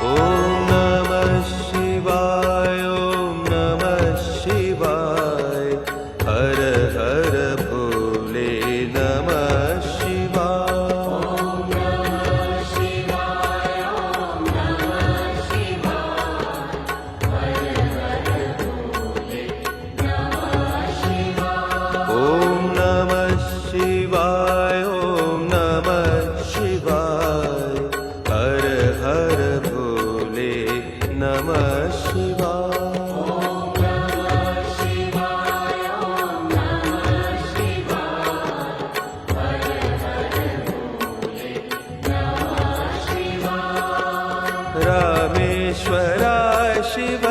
ॐ नमः शिवाय ॐ नमः शिवाय हर हर भोले नमः शिवाय। ॐ नमः शिवाय ॐ नमः शिवाय हर हर भोले नमः शिवाय। रामेश्वराय शिव